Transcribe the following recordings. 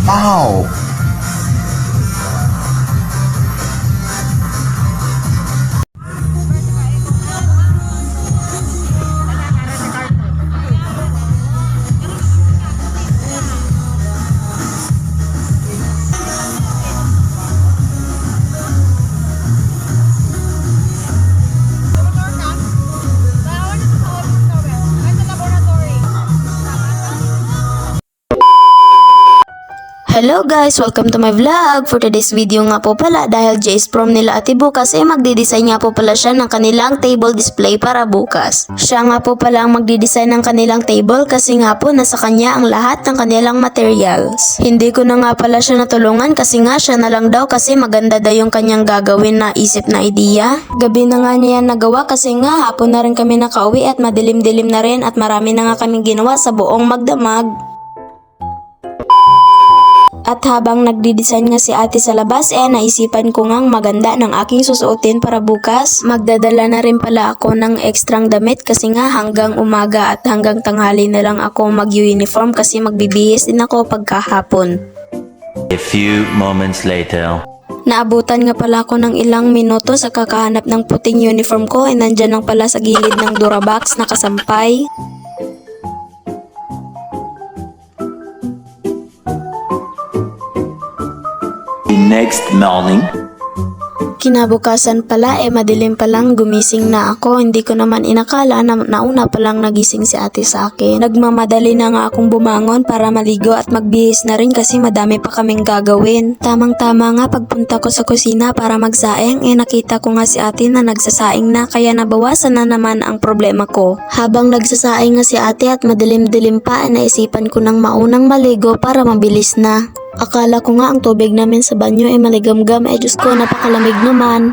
Wow! Hello guys! Welcome to my vlog! For today's video nga po pala, dahil JS Prom nila ate bukas, magdidesign nga po pala siya ng kanilang table display para bukas. Siya nga po pala ang magdidesign ng kanilang table kasi nga po nasa kanya ang lahat ng kanilang materials. Hindi ko na nga pala siya natulungan kasi nga siya na lang daw kasi maganda daw yung kanyang gagawin na isip na idea. Gabi na nga niya nagawa kasi nga hapon na rin kami nakauwi at madilim-dilim na rin at marami na nga kaming ginawa sa buong magdamag. At habang nagdi-design nga si ate sa labas, naisipan ko ngang maganda ng aking susuotin para bukas. Magdadala na rin pala ako ng ekstrang damit kasi nga hanggang umaga at hanggang tanghali na lang ako mag-uniform kasi magbibihis din ako pagkahapon. A few moments later. Naabutan nga pala ako ng ilang minuto sa kakahanap ng puting uniform ko nandyan lang pala sa gilid ng Durabox nakasampay. The next morning. Kinabukasan pala madilim palang gumising na ako. Hindi ko naman inakala na nauna palang nagising si ate sa akin. Nagmamadali na nga akong bumangon para maligo at magbihis na rin kasi madami pa kaming gagawin. Tamang-tama nga pagpunta ko sa kusina para magsaing nakita ko nga si ate na nagsasaing na kaya nabawasan na naman ang problema ko. Habang nagsasaing nga si ate at madilim-dilim pa naisipan ko nang maunang maligo para mabilis na. Akala ko nga ang tubig namin sa banyo maligamgam. Diyos ko, napakalamig naman.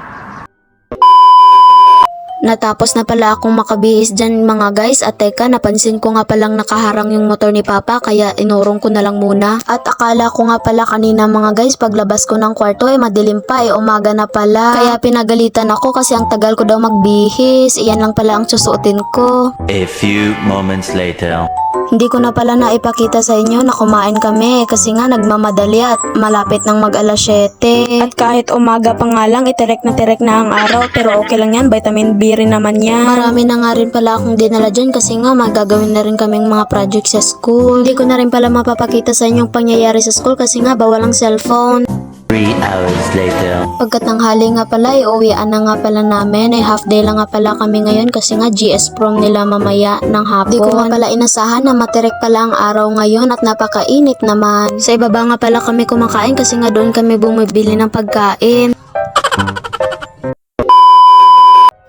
Natapos na pala akong makabihis dyan mga guys at teka napansin ko nga palang nakaharang yung motor ni Papa kaya inurong ko na lang muna. At akala ko nga pala kanina mga guys paglabas ko ng kwarto madilim pa umaga na pala. Kaya pinagalitan ako kasi ang tagal ko daw magbihis. Iyan lang pala ang susuotin ko. A few moments later. Hindi ko na pala naipakita sa inyo na kumain kami kasi nga nagmamadali at malapit ng mag alas 7. At kahit umaga pa nga lang iterek na ang araw pero okay lang yan, vitamin B rin naman yan. Marami na nga rin pala akong dinala dyan kasi nga magagawin na rin kaming mga project sa school. Hindi ko na rin pala mapapakita sa inyo yung pangyayari sa school kasi nga bawal ang cellphone. 3 hours later. Pagkatanghali nga pala, uwian na nga pala namin. Half day lang nga pala kami ngayon kasi nga GS Prom nila mamaya ng hapon. Di ko nga pala inasahan na matirek pala ang araw ngayon at napakainit naman. Sa ibaba nga pala kami kumakain kasi nga doon kami bumibili ng pagkain.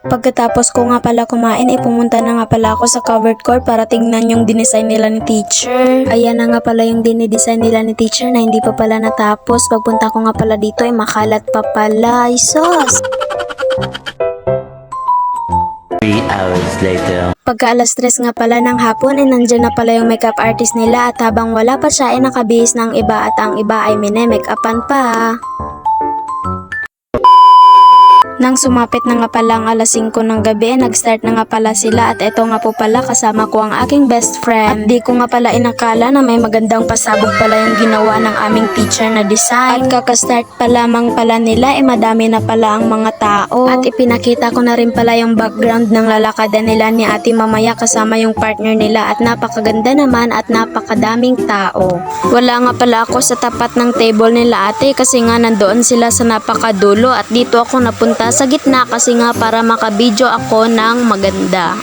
Pagkatapos ko nga pala kumain, pumunta na nga pala ako sa covered court para tignan yung dinesign nila ni teacher. Ayan na nga pala yung dinidesign nila ni teacher na hindi pa pala natapos. Pagpunta ko nga pala dito makalat pa pala. Isos! 3 hours later. Pagka alas 3 nga pala ng hapon, nandyan na pala yung makeup artist nila at habang wala pa siya nakabihis ng iba at ang iba ay mine-makeupan pa. Nang sumapit na nga pala ang alas 5 ng gabi, nag-start na nga pala sila at eto nga po pala kasama ko ang aking best friend. At di ko nga pala inakala na may magandang pasabog pala yung ginawa ng aming teacher na design. At kakastart pa lamang pala nila madami na pala ang mga tao. At ipinakita ko na rin pala yung background ng lalakadan nila ni ate mamaya kasama yung partner nila at napakaganda naman at napakadaming tao. Wala nga pala ako sa tapat ng table nila ate kasi nga nandoon sila sa napakadulo at dito ako napunta sa gitna kasi nga para makabidyo ako ng maganda.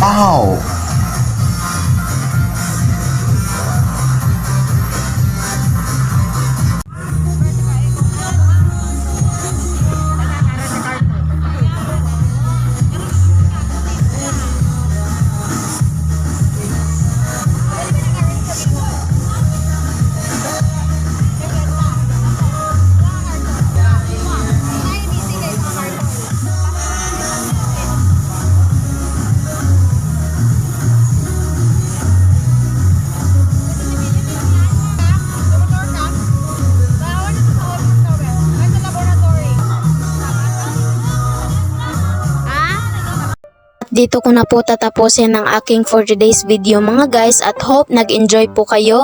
Wow! Dito ko na po tatapusin ang aking for today's video mga guys at hope nag-enjoy po kayo.